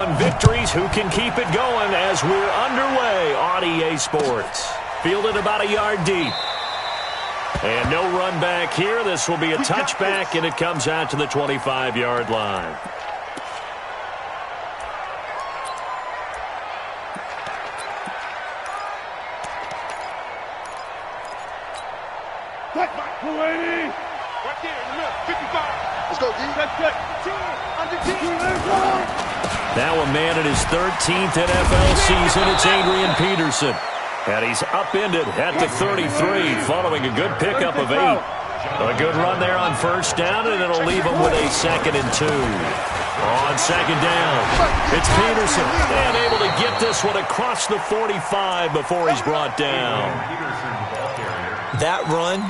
Victories, who can keep it going as we're underway on EA Sports. Fielded about a yard deep. And no run back here. This will be a touchback, and it comes out to the 25-yard line. Right there in the middle, 55. Let's go, D. Now a man in his 13th NFL season, it's Adrian Peterson. And he's upended at the 33 following a good pickup of 8. A good run there on first down, and it'll leave him with a 2nd and 2. On 2nd down, it's Peterson. And able to get this one across the 45 before he's brought down. That run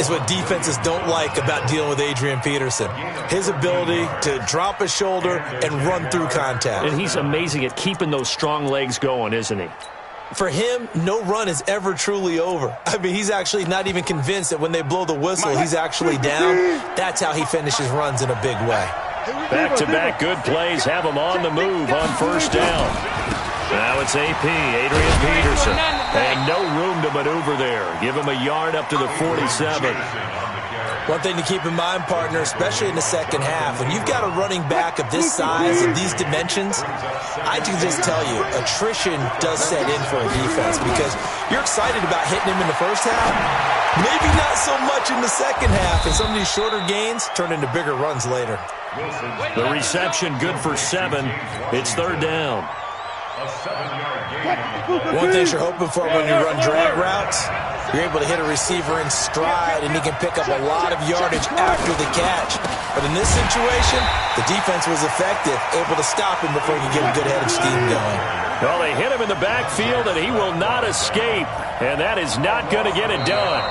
is what defenses don't like about dealing with Adrian Peterson. His ability to drop his shoulder and run through contact. And he's amazing at keeping those strong legs going, isn't he? For him, no run is ever truly over. I mean, he's actually not even convinced that when they blow the whistle, he's actually down. That's how he finishes runs in a big way. Back-to-back good plays have him on the move on first down. Now it's AP, Adrian Peterson. And no room to maneuver there. Give him a yard up to the 47. One thing to keep in mind, partner, especially in the second half, when you've got a running back of this size and these dimensions, I can just tell you, attrition does set in for a defense because you're excited about hitting him in the first half, maybe not so much in the second half, and some of these shorter gains turn into bigger runs later. The reception good for 7. It's 3rd down. One thing you're hoping for when you run drag routes, you're able to hit a receiver in stride, and he can pick up a lot of yardage after the catch. But in this situation, the defense was effective, able to stop him before he could get a good head of steam going. Well, they hit him in the backfield, and he will not escape, and that is not going to get it done.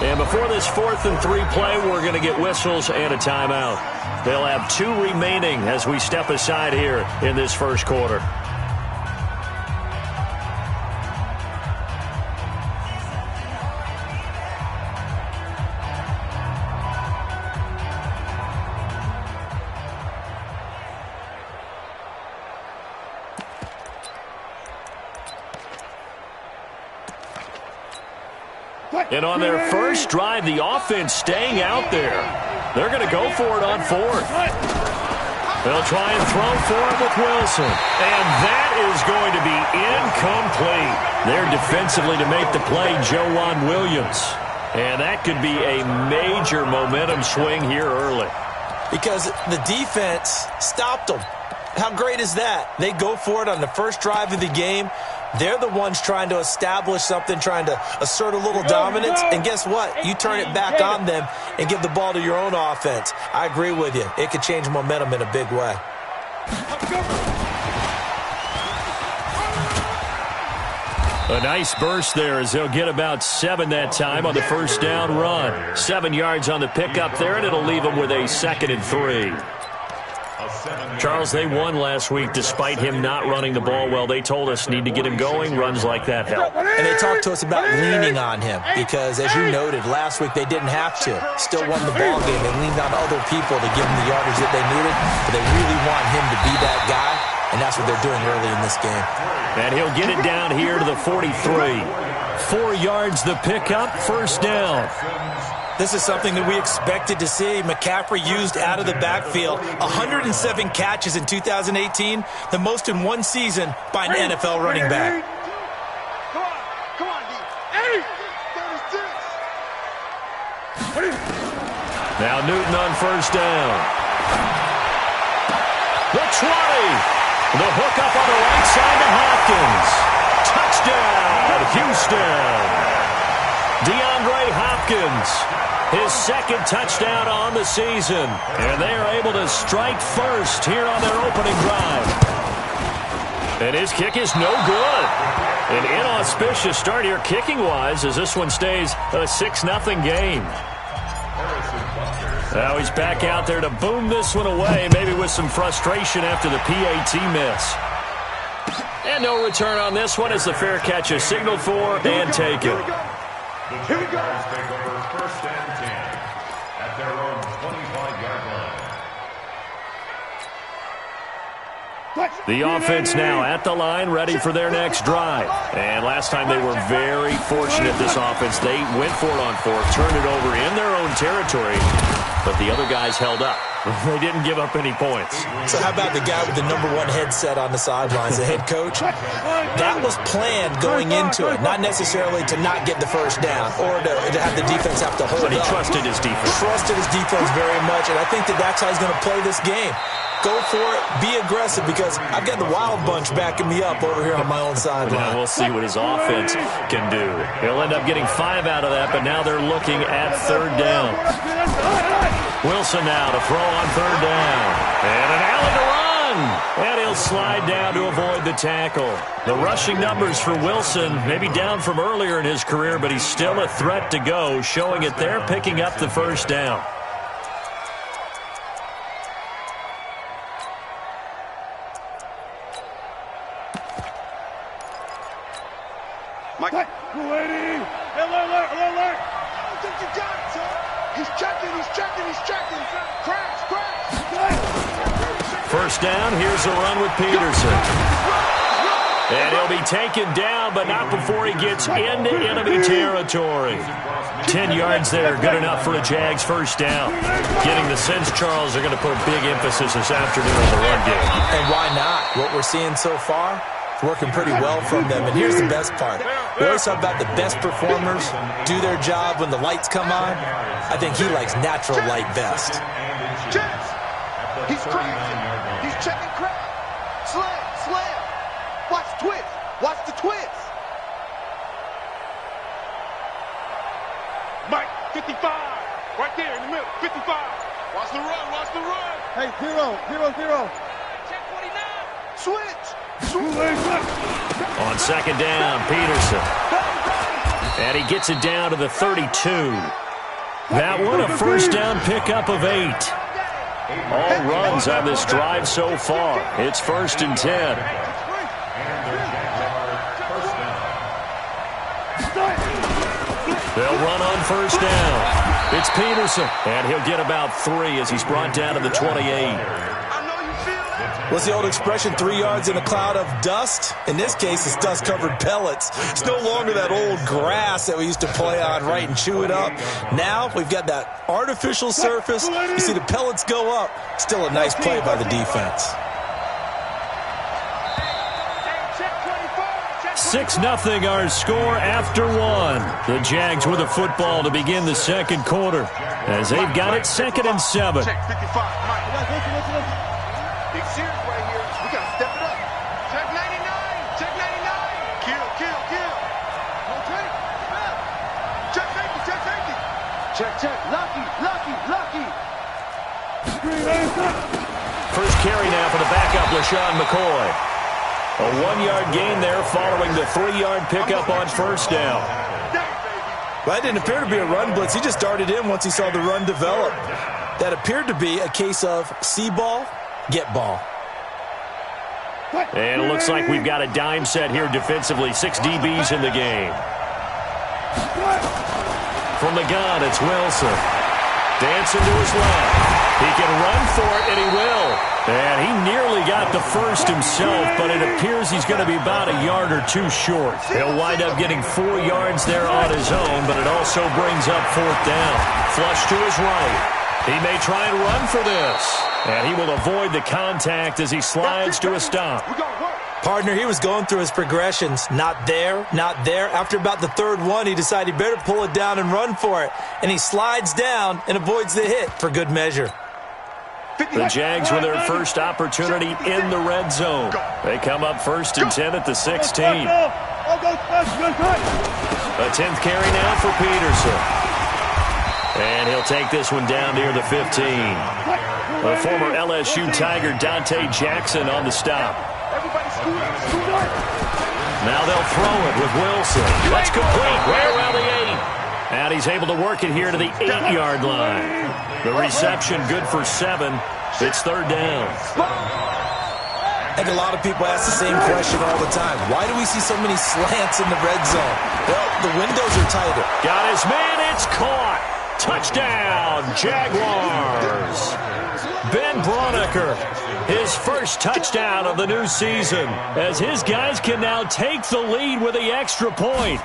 And before this 4th and 3 play, we're going to get whistles and a timeout. They'll have 2 remaining as we step aside here in this first quarter. And on their first drive, the offense staying out there. They're going to go for it on 4th. They'll try and throw for it with Wilson. And that is going to be incomplete. There defensively to make the play, Joejuan Williams. And that could be a major momentum swing here early. Because the defense stopped them. How great is that? They go for it on the first drive of the game. They're the ones trying to establish something, trying to assert a little dominance. And guess what? You turn it back on them and give the ball to your own offense. I agree with you. It could change momentum in a big way. A nice burst there as they'll get about 7 that time on the first down run. 7 yards on the pickup there, and it'll leave them with a 2nd and 3. Charles, they won last week despite him not running the ball well. They told us need to get him going. Runs like that help. And they talked to us about leaning on him because, as you noted, last week they didn't have to. Still won the ball game. They leaned on other people to give them the yardage that they needed, but they really want him to be that guy, and that's what they're doing early in this game. And he'll get it down here to the 43. 4 yards the pickup, first down. This is something that we expected to see. McCaffrey used out of the backfield. 107 catches in 2018, the most in one season by an NFL running back. Come on, D. 36. Now Newton on first down. The 20. The hook up on the right side to Hopkins. Touchdown, Houston. DeAndre Hopkins, his 2nd touchdown on the season. And they are able to strike first here on their opening drive. And his kick is no good. An inauspicious start here kicking-wise as this one stays a 6-0 game. Now he's back out there to boom this one away, maybe with some frustration after the PAT miss. And no return on this one as the fair catch is signaled for and taken. Here we go. Take over 1st and 10 at their own 25-yard line. The offense now at the line, ready for their next drive. And last time they were very fortunate, this offense. They went for it on fourth, turned it over in their own territory, but the other guys held up. They didn't give up any points. So how about the guy with the #1 headset on the sidelines, the head coach? That was planned going into it, not necessarily to not get the first down or to have the defense have to hold But he up. trusted his defense. Trusted his defense very much, and I think that's how he's going to play this game. Go for it. Be aggressive, because I've got the Wild Bunch backing me up over here on my own sideline. Now we'll see what his offense can do. He'll end up getting 5 out of that, but now they're looking at third down. Wilson now to throw on third down. And an alley to run. And he'll slide down to avoid the tackle. The rushing numbers for Wilson, maybe down from earlier in his career, but he's still a threat to go, showing it they're picking up the first down. Mike. Alert. I think you got it, son. He's checking. Crash. First down, here's a run with Peterson. And he'll be taken down, but not before he gets into enemy territory. 10 yards there, good enough for a Jags first down. Getting the sense, Charles, they're going to put a big emphasis this afternoon on the run game. And why not? What we're seeing so far, working pretty well from them. And here's the best part. We always talk about the best performers do their job when the lights come on. I think he likes natural light best. He's crazy. He's checking crap. Slam. Watch the twist. Mike, 55. Right there in the middle. 55. Watch the run. Hey, zero. Check 49. Switch. On second down, Peterson. And he gets it down to the 32. That one a first down pickup of 8. All runs on this drive so far. It's 1st and 10. They'll run on first down. It's Peterson, and he'll get about 3 as he's brought down to the 28. What's the old expression, 3 yards in a cloud of dust? In this case, it's dust-covered pellets. It's no longer that old grass that we used to play on, right, and chew it up. Now we've got that artificial surface. You see the pellets go up. Still a nice play by the defense. 6-0 our score after 1. The Jags with a football to begin the second quarter as they've got it 2nd and 7. Check 55. Mike. Big series right here. We got to step it up. Check 99. Check 99. Kill. Okay. Check safety. Check. Lucky. First carry now for the backup, LaShawn McCoy. A 1-yard gain there following the 3-yard pickup on first down. Well, that didn't appear to be a run blitz. He just darted in once he saw the run develop. That appeared to be a case of see ball, get ball. And it looks like we've got a dime set here defensively. 6 DBs in the game. From the gun, it's Wilson. Dancing to his left. He can run for it, and he will. And he nearly got the first himself, but it appears he's going to be about a yard or 2 short. He'll wind up getting 4 yards there on his own, but it also brings up 4th down. Flush to his right. He may try and run for this. And he will avoid the contact as he slides to a stop. Partner, he was going through his progressions. Not there. After about the 3rd one, he decided he better pull it down and run for it. And he slides down and avoids the hit for good measure. The Jags with their first opportunity in the red zone. They come up 1st and 10 at the 16. A 10th carry now for Peterson. And he'll take this one down near the 15. The former LSU Tiger Dante Jackson on the stop. Now they'll throw it with Wilson. That's complete right around the 8. And he's able to work it here to the 8-yard line. The reception good for 7. It's 3rd down. I think a lot of people ask the same question all the time. Why do we see so many slants in the red zone? Well, the windows are tighter. Got his man. It's caught. Touchdown, Jaguars. Ben Braunecker, his first touchdown of the new season, as his guys can now take the lead with the extra point.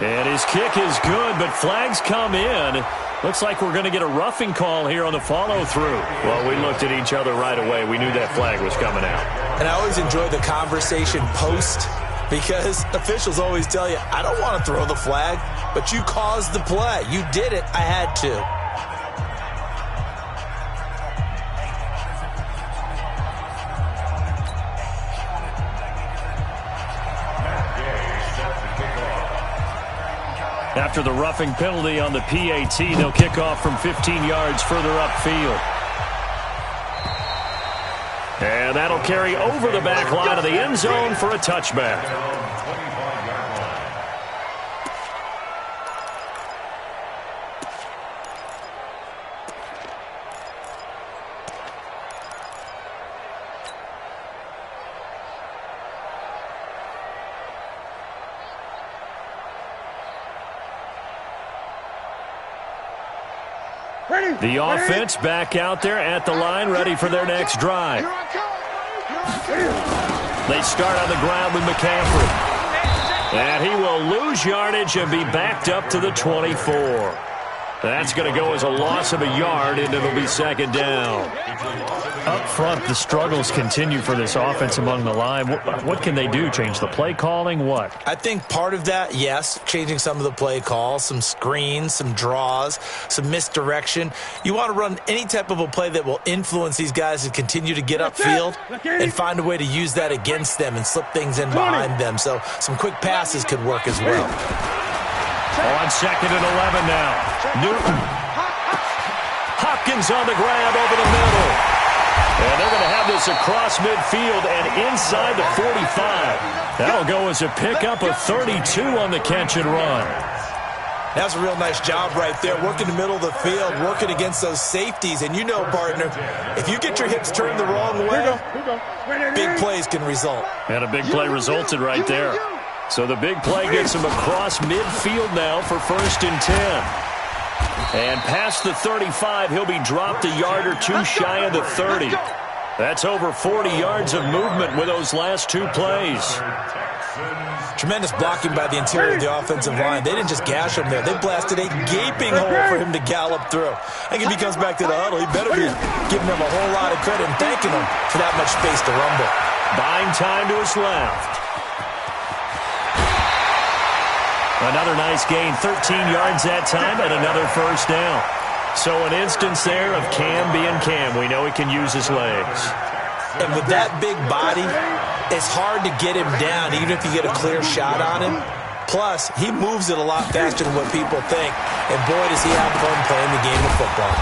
And his kick is good, but flags come in. Looks like we're going to get a roughing call here on the follow-through. Well, we looked at each other right away. We knew that flag was coming out. And I always enjoy the conversation post, because officials always tell you, I don't want to throw the flag, but you caused the play. You did it. I had to. After the roughing penalty on the PAT, they'll kick off from 15 yards further upfield. And that'll carry over the back line of the end zone for a touchback. The offense back out there at the line, ready for their next drive. They start on the ground with McCaffrey. And he will lose yardage and be backed up to the 24. That's going to go as a loss of a yard, and it'll be second down. Up front, the struggles continue for this offense among the line. What can they do? Change the play calling? What? I think part of that, yes, changing some of the play calls, some screens, some draws, some misdirection. You want to run any type of a play that will influence these guys to continue to get upfield and find a way to use that against them and slip things in behind them. So some quick passes could work as well. On second and 11 now. Newton. Hopkins on the grab over the middle. And they're going to have this across midfield and inside the 45. That'll go as a pickup of 32 on the catch and run. That's a real nice job right there, working the middle of the field, working against those safeties. And you know, partner, if you get your hips turned the wrong way, big plays can result. And a big play resulted right there. So the big play gets him across midfield now for 1st and 10. And past the 35, he'll be dropped a yard or two shy of the 30. That's over 40 yards of movement with those last two plays. Tremendous blocking by the interior of the offensive line. They didn't just gash him there. They blasted a gaping hole for him to gallop through. I think if he comes back to the huddle, he better be giving him a whole lot of credit and thanking him for that much space to rumble. Buying time to his left. Another nice gain, 13 yards that time, and another first down. So an instance there of Cam being Cam. We know he can use his legs. And with that big body, it's hard to get him down, even if you get a clear shot on him. Plus, he moves it a lot faster than what people think. And boy, does he have fun playing the game of football.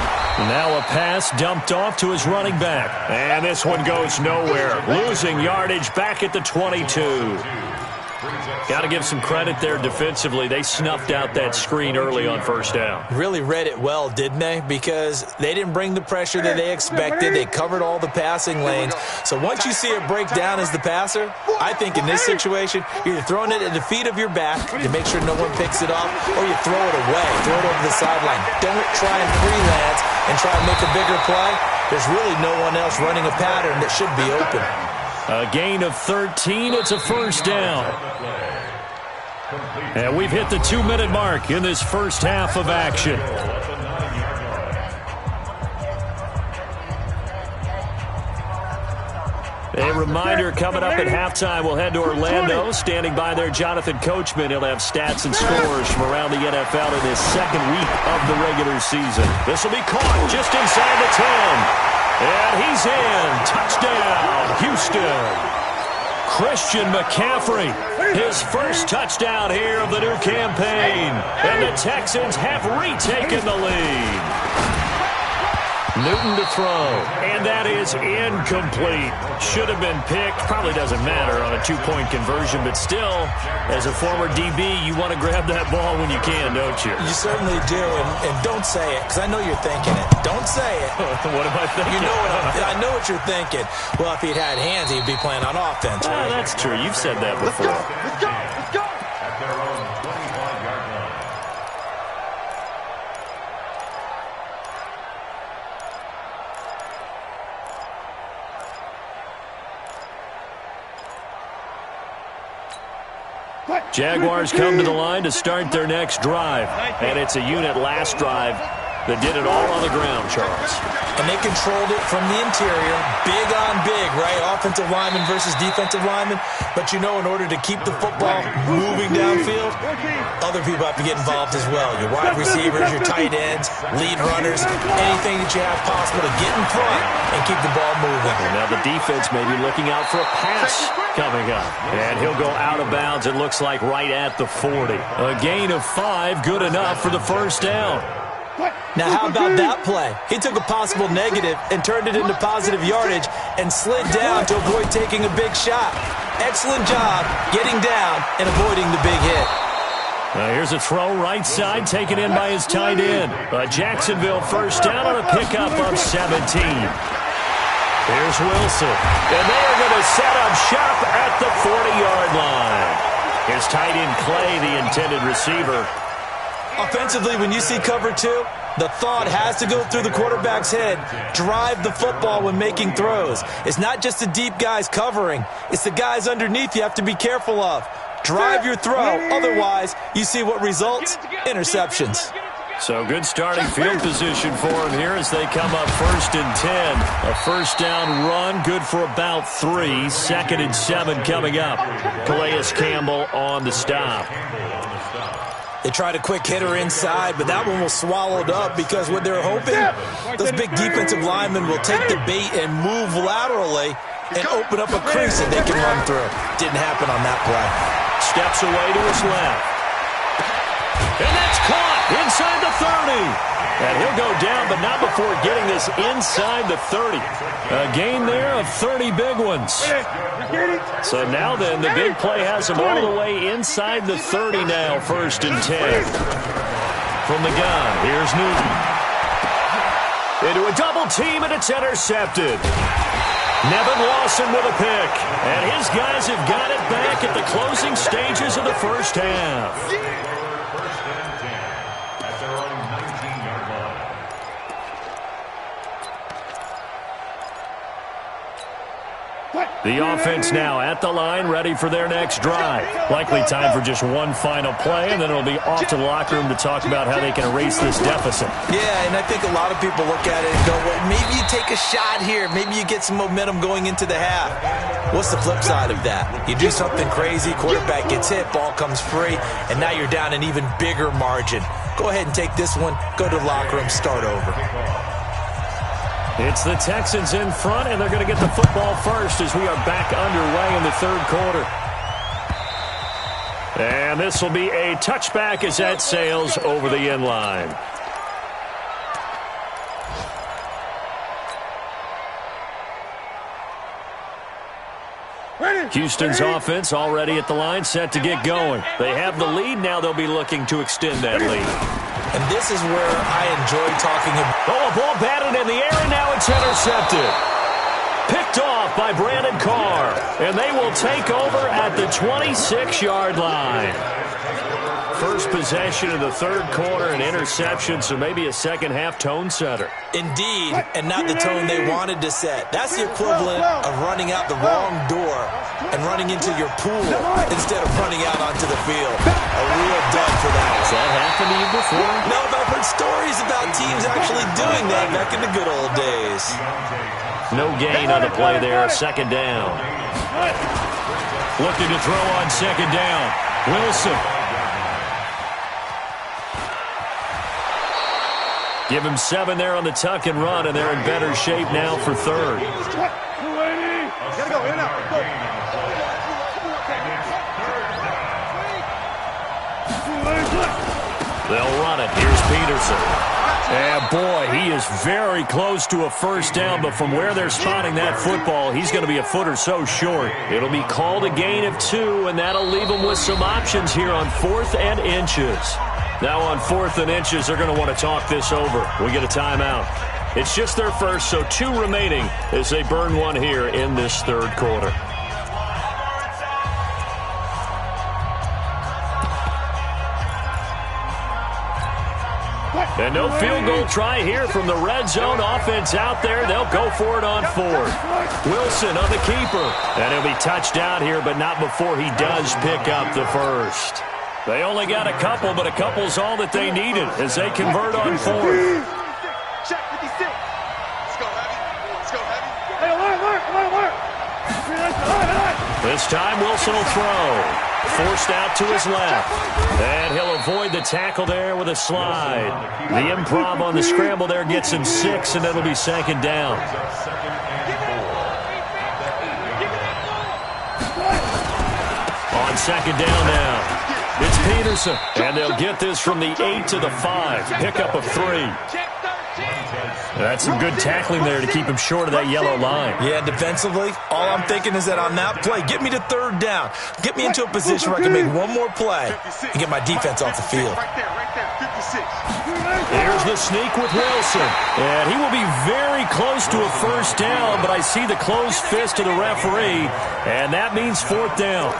Now a pass dumped off to his running back. And this one goes nowhere. Losing yardage back at the 22. Got to give some credit there defensively. They snuffed out that screen early on first down. Really read it well, didn't they? Because they didn't bring the pressure that they expected. They covered all the passing lanes. So once you see it break down as the passer, I think in this situation, you're either throwing it at the feet of your back to make sure no one picks it off, or you throw it away, throw it over the sideline. Don't try and freelance and try and make a bigger play. There's really no one else running a pattern that should be open. A gain of 13. It's a first down. And we've hit the 2-minute mark in this first half of action. A reminder, coming up at halftime, we'll head to Orlando. Standing by there, Jonathan Coachman. He'll have stats and scores from around the NFL in his second week of the regular season. This will be caught just inside the 10. And he's in. Touchdown, Houston. Christian McCaffrey, his first touchdown here of the new campaign. And the Texans have retaken the lead. Newton to throw, and that is incomplete. Should have been picked. Probably doesn't matter on a two-point conversion, but still, as a former DB, you want to grab that ball when you can, don't you? You certainly do, and don't say it, because I know you're thinking it. Don't say it. What am I thinking? You know I know what you're thinking. Well, if he'd had hands, he'd be playing on offense, right? That's true. You've said that before. Let's go. Let's go. At their own 25-yard line. Jaguars come to the line to start their next drive. And it's a unit last drive that did it all on the ground, Charles. And they controlled it from the interior, big on big, right? Offensive lineman versus defensive lineman. But you know, in order to keep the football moving downfield, other people have to get involved as well. Your wide receivers, your tight ends, lead runners, anything that you have possible to get in front and keep the ball moving. And now the defense may be looking out for a pass coming up. And he'll go out of bounds, it looks like, right at the 40. A gain of 5, good enough for the first down. Now, how about that play? He took a possible negative and turned it into positive yardage and slid down to avoid taking a big shot. Excellent job getting down and avoiding the big hit. Now here's a throw right side, taken in by his tight end. A Jacksonville first down on a pickup of 17. Here's Wilson. And they are going to set up shop at the 40-yard line. His tight end Clay, the intended receiver. Offensively, when you see cover 2, the thought has to go through the quarterback's head. Drive the football when making throws. It's not just the deep guys covering. It's the guys underneath you have to be careful of. Drive your throw. Otherwise, you see what results? Interceptions. So good starting field position for him here as they come up 1st and 10. A first down run, good for about 3. 2nd and 7 coming up. Calais Campbell on the stop. They tried a quick hitter inside, but that one was swallowed up because what they're hoping, those big defensive linemen will take the bait and move laterally and open up a crease that they can run through. Didn't happen on that play. Steps away to his left. And that's caught inside the 30. And he'll go down, but not before getting this inside the 30. A gain there of 30 big ones. So now then, the big play has him all the way inside the 30 now, 1st and 10. From the gun, here's Newton. Into a double team, and it's intercepted. Nevin Lawson with a pick. And his guys have got it back at the closing stages of the first half. The offense now at the line, ready for their next drive. Likely time for just one final play, and then it'll be off to the locker room to talk about how they can erase this deficit. Yeah, and I think a lot of people look at it and go, well, maybe you take a shot here. Maybe you get some momentum going into the half. What's the flip side of that? You do something crazy, quarterback gets hit, ball comes free, and now you're down an even bigger margin. Go ahead and take this one, go to the locker room, start over. It's the Texans in front, and they're going to get the football first as we are back underway in the 3rd quarter. And this will be a touchback as that sails over the end line. Houston's offense already at the line, set to get going. They have the lead. Now they'll be looking to extend that lead. And this is where I enjoy talking about. Oh, a ball batted in the air, and now it's intercepted. Picked off by Brandon Carr. And they will take over at the 26-yard line. First possession of the 3rd quarter, an interception, so maybe a second-half tone setter. Indeed, and not the tone they wanted to set. That's the equivalent of running out the wrong door and running into your pool instead of running out onto the field. A real dud for that. Has that happened to you before? No, but I've heard stories about teams actually doing that back in the good old days. No gain on the play there, 2nd down. Looking to throw on 2nd down. Wilson. Give him 7 there on the tuck and run, and they're in better shape now for 3rd. Gotta go, in and out. Go. They'll run it. Here's Peterson. And boy, he is very close to a first down, but from where they're spotting that football, he's going to be a foot or so short. It'll be called a gain of 2, and that'll leave them with some options here on 4th and inches. Now on 4th and inches, they're going to want to talk this over. We get a timeout. It's just their first, so 2 remaining as they burn one here in this 3rd quarter. And no field goal try here from the red zone. Offense out there. They'll go for it on fourth. Wilson on the keeper. And he'll be touched down here, but not before he does pick up the first. They only got a couple, but a couple's all that they needed as they convert on fourth. Check 56. Let's go, Heavy. Let's go, Heavy. This time Wilson will throw. Forced out to his left. And he'll avoid the tackle there with a slide. The improv on the scramble there gets him 6, and it'll be second down. On second down now, it's Peterson. And they'll get this from the 8 to the 5. Pickup of 3. That's some good tackling there to keep him short of that yellow line. Yeah, defensively, all I'm thinking is that on that play, get me to third down. Get me into a position where I can make one more play and get my defense off the field. Right there, 56. Here's the sneak with Wilson. And he will be very close to a first down, but I see the closed fist of the referee, and that means fourth down.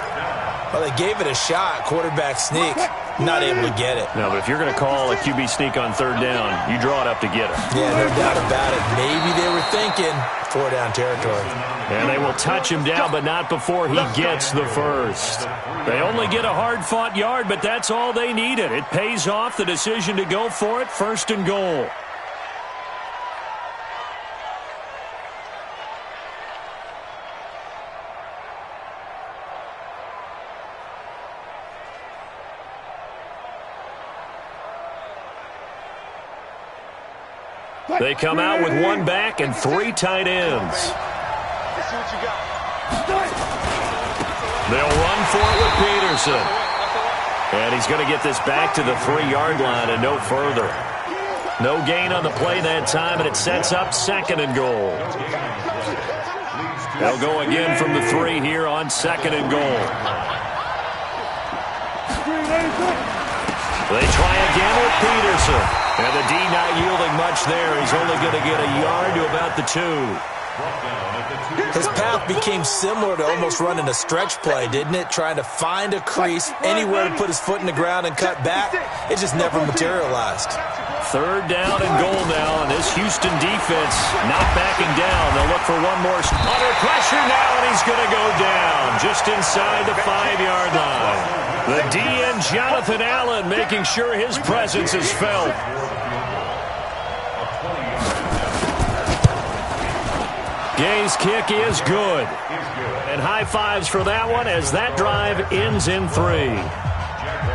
Well, they gave it a shot, quarterback sneak. Not able to get it. No, but if you're going to call a QB sneak on third down, you draw it up to get it. Yeah, no doubt about it. Maybe they were thinking 4-down territory. And they will touch him down, but not before he gets the first. They only get a hard-fought yard, but that's all they needed. It pays off the decision to go for it, first and goal. They come out with one back and 3 tight ends. Let's see what you got. They'll run for it with Peterson. And he's going to get this back to the 3-yard line and no further. No gain on the play that time, and it sets up second and goal. They'll go again from the 3 here on second and goal. They try again with Peterson. And the D not yielding much there. He's only going to get a yard to about the 2. His path became similar to almost running a stretch play, didn't it? Trying to find a crease, anywhere to put his foot in the ground and cut back. It just never materialized. Third down and goal now, and this Houston defense not backing down. They'll look for one more. Under pressure now, and he's going to go down just inside the 5-yard line. The DN, Jonathan Allen, making sure his presence is felt. Gay's kick is good. And high fives for that one as that drive ends in 3.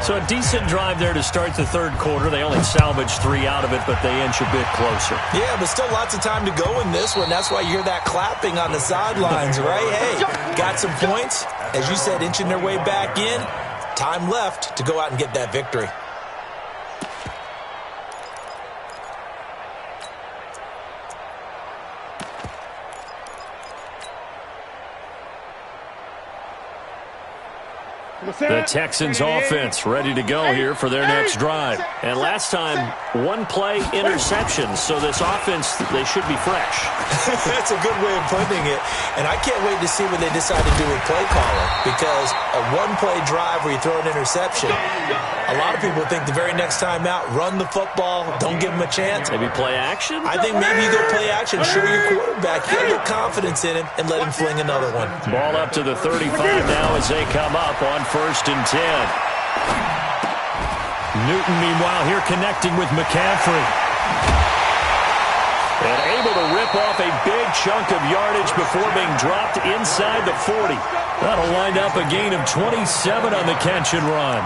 So a decent drive there to start the third quarter. They only salvaged 3 out of it, but they inch a bit closer. Yeah, but still lots of time to go in this one. That's why you hear that clapping on the sidelines, right? Hey, got some points. As you said, inching their way back in. Time left to go out and get that victory. The Texans offense ready to go here for their next drive. And last time, 1 play interception. So this offense, they should be fresh. That's a good way of putting it. And I can't wait to see what they decide to do with play calling. Because a 1-play drive where you throw an interception, a lot of people think the very next time out, run the football, don't give them a chance. Maybe play action? I think maybe you go play action, show your quarterback, get a little confidence in him, and let him fling another one. Ball up to the 35 now as they come up on first and 10. Newton, meanwhile, here connecting with McCaffrey. And able to rip off a big chunk of yardage before being dropped inside the 40. That'll wind up a gain of 27 on the catch and run.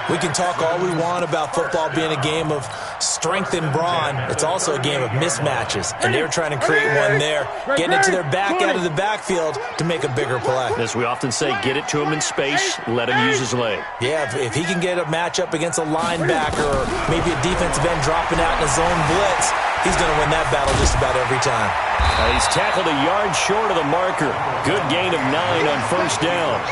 We can talk all we want about football being a game of strength and brawn. It's also a game of mismatches, and they're trying to create one there, getting it to their back out of the backfield to make a bigger play. As we often say, get it to him in space, let him use his leg. Yeah, if he can get a matchup against a linebacker or maybe a defensive end dropping out in a zone blitz, he's going to win that battle just about every time. He's tackled a yard short of the marker. Good gain of 9 on first down.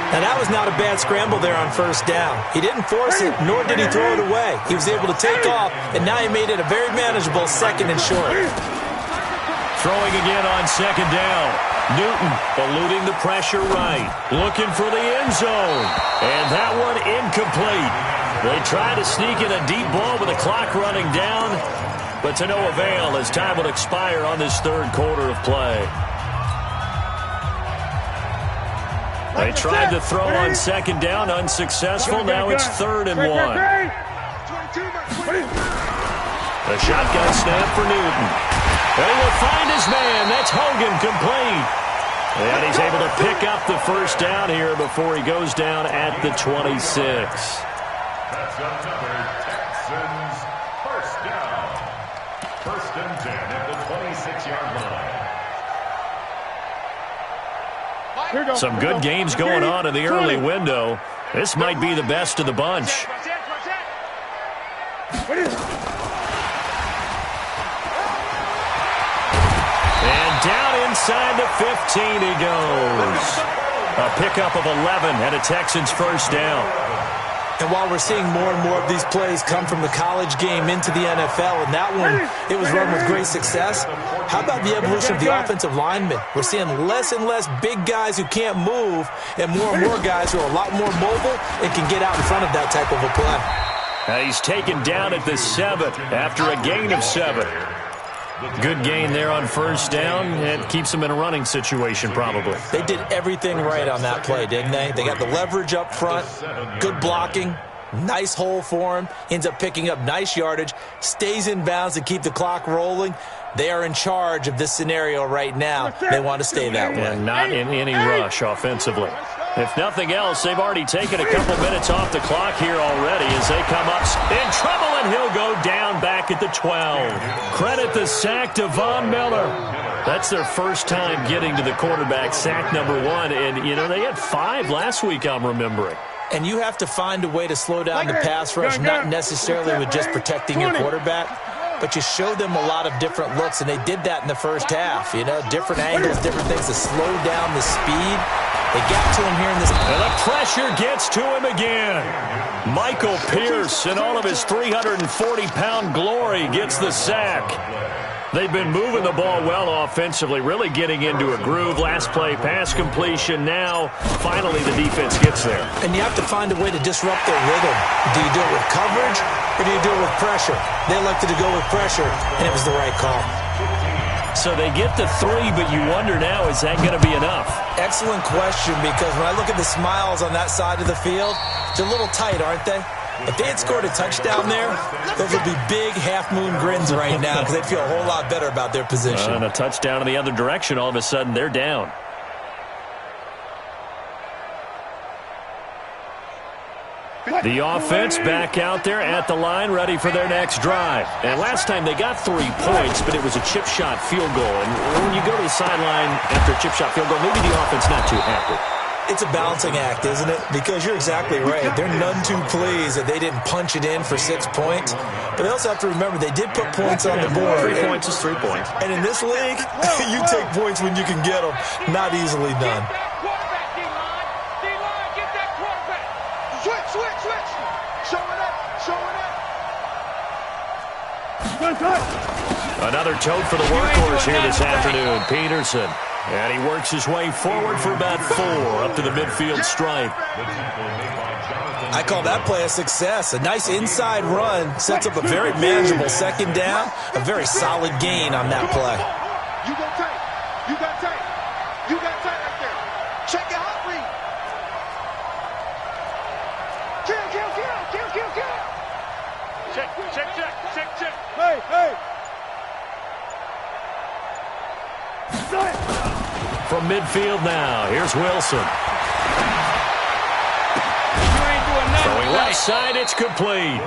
Now, that was not a bad scramble there on first down. He didn't force it, nor did he throw it away. He was able to take off, and now he made it a very manageable second and short. Throwing again on second down. Newton eluding the pressure right. Looking for the end zone. And that one incomplete. They try to sneak in a deep ball with the clock running down, but to no avail as time will expire on this third quarter of play. They tried to throw on second down, unsuccessful. Now it's 3rd and 1. The shotgun snap for Newton. And he will find his man. That's Hogan, complete. And he's able to pick up the first down here before he goes down at the 26. That's another Texans first down. 1st and 10 at the 26-yard line. Some good games going on in the early window. This might be the best of the bunch. And down inside the 15 he goes. A pickup of 11 and a Texans first down. And while we're seeing more and more of these plays come from the college game into the NFL, and that one, it was run with great success, how about the evolution of the offensive linemen? We're seeing less and less big guys who can't move and more guys who are a lot more mobile and can get out in front of that type of a play. He's taken down at the 7 after a gain of 7. Good gain there on first down. It keeps him in a running situation, probably. They did everything right on that play, didn't they? They got the leverage up front, good blocking, nice hole for him, ends up picking up nice yardage, stays in bounds to keep the clock rolling. They are in charge of this scenario right now. They want to stay that way. And not in any rush offensively. If nothing else, they've already taken a couple minutes off the clock here already as they come up in trouble, and he'll go down back at the 12. Credit the sack to Von Miller. That's their first time getting to the quarterback, sack number 1. And, you know, they had 5 last week, I'm remembering. And you have to find a way to slow down the pass rush, not necessarily with just protecting your quarterback, but you show them a lot of different looks, and they did that in the first half. You know, different angles, different things to slow down the speed. They got to him here in this. And the pressure gets to him again. Michael Pierce, in all of his 340-pound glory, gets the sack. They've been moving the ball well offensively, really getting into a groove. Last play, pass completion. Now, finally, the defense gets there. And you have to find a way to disrupt their rhythm. Do you do it with coverage, or do you do it with pressure? They elected to go with pressure, and it was the right call. So they get the 3, but you wonder now, is that going to be enough? Excellent question, because when I look at the smiles on that side of the field, they're a little tight, aren't they? If they had scored a touchdown there, those would be big half-moon grins right now because they'd feel a whole lot better about their position. And a touchdown in the other direction, all of a sudden, they're down. The offense back out there at the line, ready for their next drive. And last time they got 3 points, but it was a chip shot field goal. And when you go to the sideline after a chip shot field goal, maybe the offense not too happy. It's a balancing act, isn't it? Because you're exactly right. They're none too pleased that they didn't punch it in for 6 points. But they also have to remember they did put points on the board. 3 points is 3 points. And in this league, you take points when you can get them. Not easily done. Another tote for the workhorse here this afternoon, Peterson. And he works his way forward for about 4 up to the midfield stripe. I call that play a success. A nice inside run sets up a very manageable second down. A very solid gain on that play. You got tight. You got tight. You got tight right there. Check your hot read. Kill. Check. Hey. From midfield now, here's Wilson. Throwing left side, it's complete.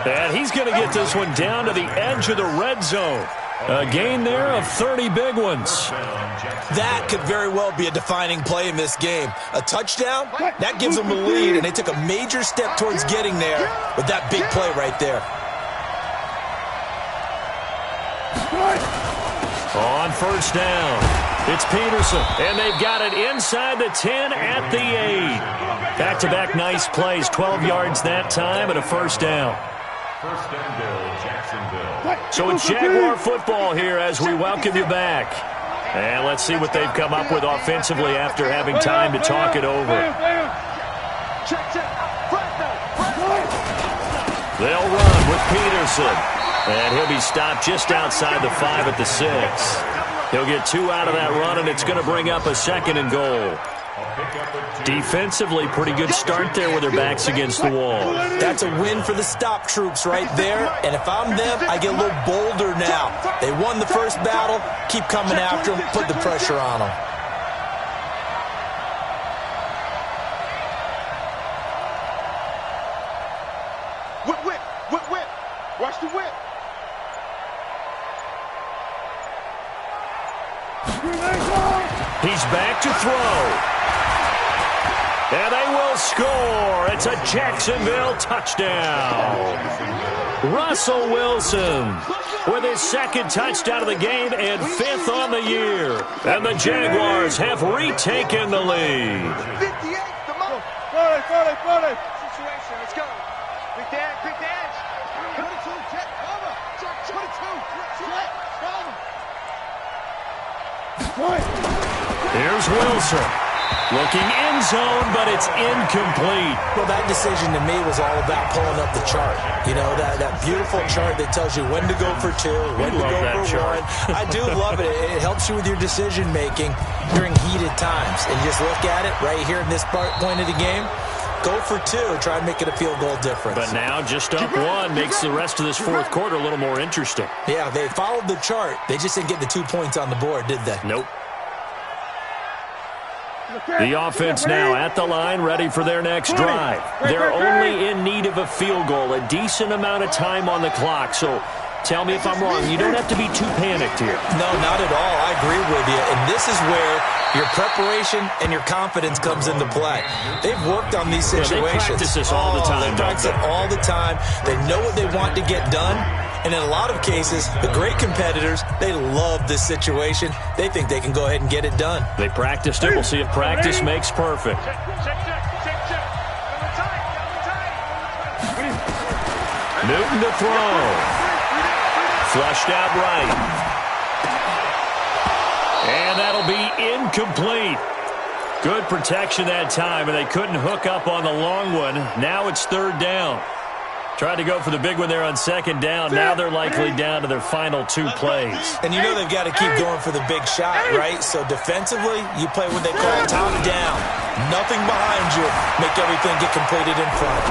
And he's going to get this one down to the edge of the red zone. A gain there of 30 big ones. That could very well be a defining play in this game. A touchdown, that gives them the lead, and they took a major step towards getting there with that big play right there. On first down, it's Peterson, and they've got it inside the 10 at the 8. Back-to-back nice plays, 12 yards that time and a first down. First and goal, Jacksonville. So it's Jaguar football here as we welcome you back. And let's see what they've come up with offensively after having time to talk it over. Check. They'll run with Peterson. And he'll be stopped just outside the 5 at the 6. He'll get 2 out of that run, and it's going to bring up a 2nd and goal. Defensively, pretty good start there with their backs against the wall. That's a win for the stop troops right there. And if I'm them, I get a little bolder now. They won the first battle. Keep coming after them. Put the pressure on them. Whip. Watch the whip. He's back to throw. And they will score. It's a Jacksonville touchdown. Russell Wilson with his 2nd touchdown of the game and 5th on the year. And the Jaguars have retaken the lead. 58, the most. 40. Situation, let's go. Quick dash. 22, check, over. Check, 22, check, over. Here's Wilson. Looking end zone, but it's incomplete. Well, that decision to me was all about pulling up the chart. You know, that beautiful chart that tells you when to go for 2, when to go for 1. I do love it. It helps you with your decision-making during heated times. And just look at it right here in this point of the game. Go for 2. Try and make it a field goal difference. But now just up 1 makes the rest of this 4th quarter a little more interesting. Yeah, they followed the chart. They just didn't get the 2 points on the board, did they? Nope. The offense now at the line, ready for their next drive. They're only in need of a field goal, a decent amount of time on the clock. So tell me if I'm wrong. You don't have to be too panicked here. No, not at all. I agree with you. And this is where your preparation and your confidence comes into play. They've worked on these situations. Yeah, they practice this all the time. They practice it all the time. They know what they want to get done. And in a lot of cases, the great competitors, they love this situation. They think they can go ahead and get it done. They practiced it. We'll see if practice makes perfect. Newton to throw. Flushed out right. And that'll be incomplete. Good protection that time, and they couldn't hook up on the long one. Now it's 3rd down. Tried to go for the big one there on 2nd down. Now they're likely down to their final 2 plays. And you know they've got to keep going for the big shot, right? So defensively, you play what they call top down. Nothing behind you. Make everything get completed in front.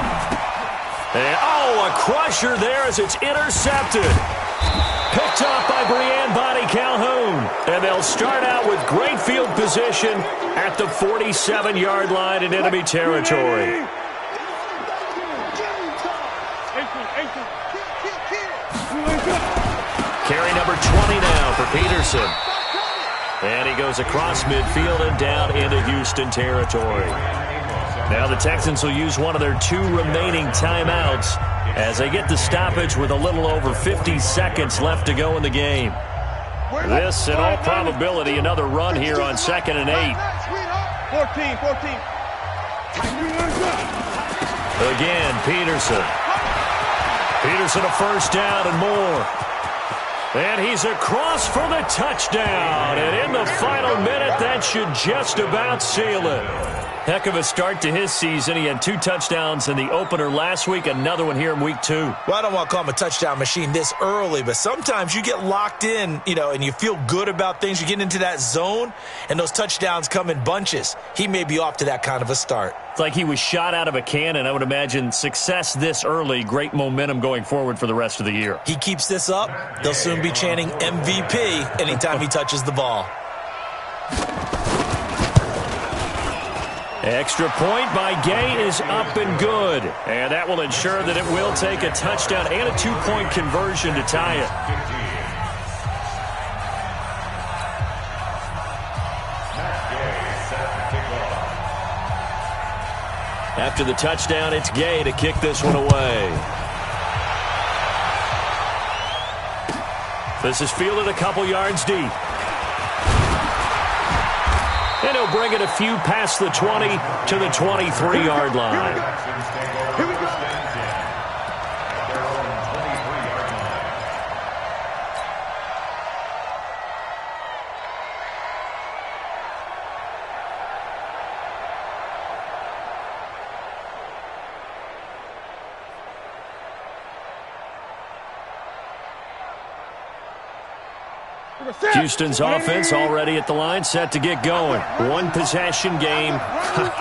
And, a crusher there as it's intercepted. Picked off by Brianne Bonnie Calhoun. And they'll start out with great field position at the 47-yard line in enemy territory. Carry number 20 now for Peterson. And he goes across midfield and down into Houston territory. Now the Texans will use one of their 2 remaining timeouts as they get the stoppage with a little over 50 seconds left to go in the game. This, in all probability, another run here on 2nd and 8. 14. Again, Peterson. Peterson a first down and more. And he's across for the touchdown. And in the final minute, that should just about seal it. Heck of a start to his season. He had 2 touchdowns in the opener last week, another one here in week 2. Well, I don't want to call him a touchdown machine this early, but sometimes you get locked in, and you feel good about things. You get into that zone, and those touchdowns come in bunches. He may be off to that kind of a start. It's like he was shot out of a cannon. I would imagine success this early, great momentum going forward for the rest of the year. He keeps this up, they'll soon be chanting MVP anytime he touches the ball. Extra point by Gay is up and good. And that will ensure that it will take a touchdown and a 2-point conversion to tie it. After the touchdown, it's Gay to kick this one away. This is fielded a couple yards deep. And he'll bring it a few past the 20 to the 23-yard line. Here we go. Houston's offense already at the line, set to get going. One possession game.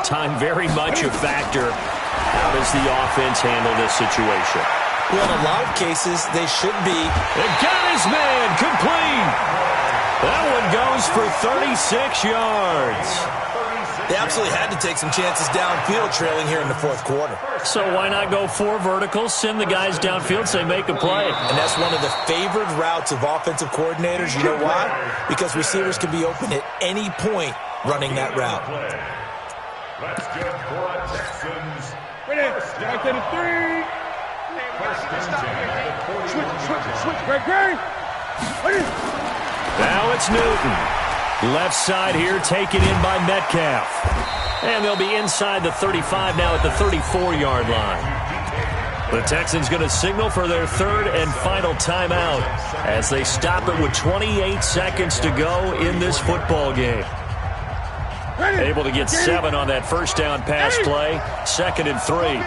Time very much a factor. How does the offense handle this situation? Well, in a lot of cases, they should be. They got his man complete. That one goes for 36 yards. They absolutely had to take some chances downfield trailing here in the fourth quarter. So why not go 4 verticals, send the guys downfield, say make a play? And that's one of the favored routes of offensive coordinators. You know why? Because receivers can be open at any point running that route. Let's go for a Texans. Back to the 3. Switch. Great. Now it's Newton. Left side here taken in by Metcalf. And they'll be inside the 35 now at the 34-yard line. The Texans going to signal for their third and final timeout as they stop it with 28 seconds to go in this football game. Able to get 7 on that first down pass play. 2nd and 3.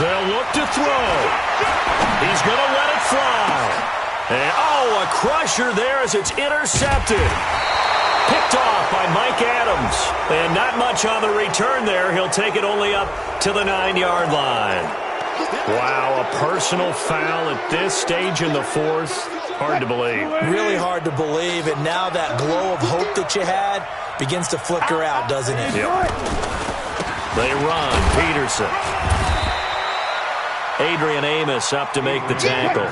They'll look to throw. He's going to let it fly. And, a crusher there as it's intercepted. Picked off by Mike Adams. And not much on the return there. He'll take it only up to the 9-yard line. Wow, a personal foul at this stage in the fourth. Hard to believe. Really hard to believe. And now that glow of hope that you had begins to flicker out, doesn't it? Yep. They run. Peterson. Adrian Amos up to make the tackle.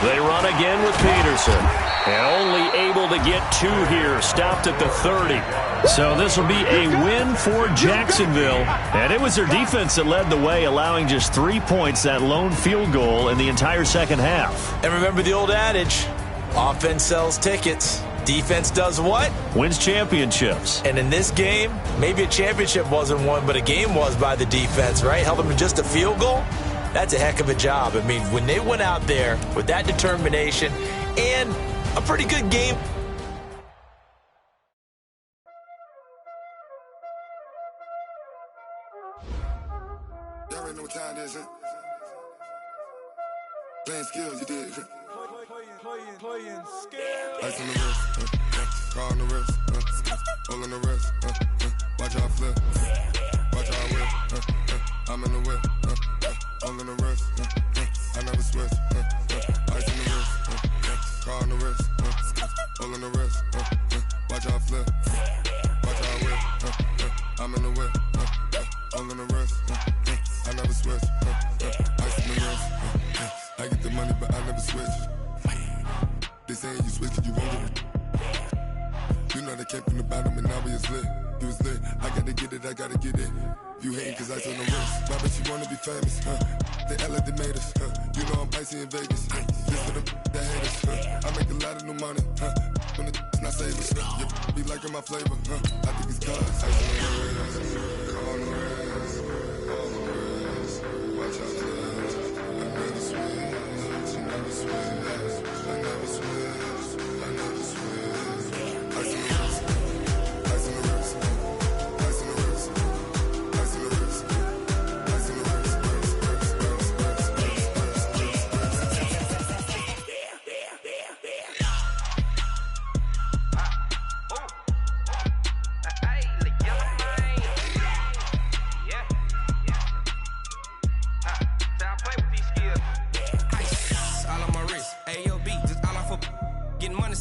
They run again with Peterson. And only able to get 2 here. Stopped at the 30. So this will be a win for Jacksonville. And it was their defense that led the way, allowing just 3 points, that lone field goal in the entire second half. And remember the old adage, offense sells tickets. Defense does what? Wins championships. And in this game, maybe a championship wasn't won, but a game was by the defense, right? Held them to just a field goal. That's a heck of a job. I mean, when they went out there with that determination and a pretty good game. Y'all already know what time it is, huh? Playing skills, you did. Playing skills. Ice on the wrist, car on the wrist, hole in the wrist, watch how I flip, watch how I whip, I'm in the whip, hole in the wrist, I never switch, ice on the wrist, car on the wrist, hole in the wrist, watch how I flip, watch how I whip, I'm in the whip, hole in the wrist, I never switch, ice on the wrist, I get the money but I never switch. They saying you switch it, you won't get it. You know they came from the bottom and now we is lit. You was lit, I gotta get it, I gotta get it. You hating cause ice on the wrist. Why bet you wanna be famous, They Ella they made us, You know I'm icy in Vegas, This for the haters, I make a lot of new money, When it's not savings, You be liking my flavor, I think it's cause ice on the wrist, on the wrist, on the wrist. Watch out, I never switch, I never switch. I never switch, I never switch. Ice in the wrist, ice in the wrist, ice in the wrist, ice in the wrist, ice in the wrist,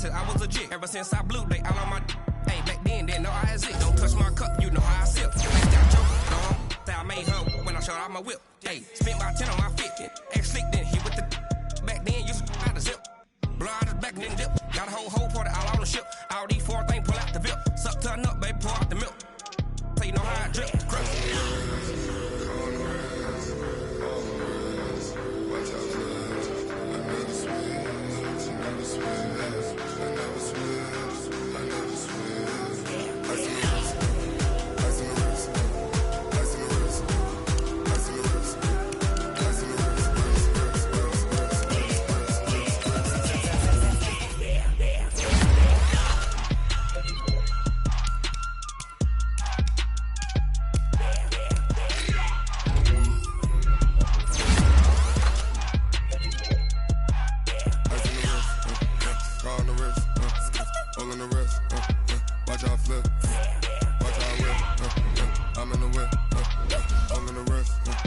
I was legit ever since I blew they all on my hey back then didn't know I had it. Don't touch my cup, you know how I sip. That joke, no, I made her when I showed out my whip. Hey, spent about 10 on my fit. Ex slick then hit with the back then used to out the zip. Blow out his back then dip. Got a whole party all on the ship. All these 4 things pull out the VIP. Suck turn up, baby, pour out the milk. So you know how I drip. Crush. all in the wrist. Watch how I flip. Watch how I whip. I'm in the whip. All in the wrist.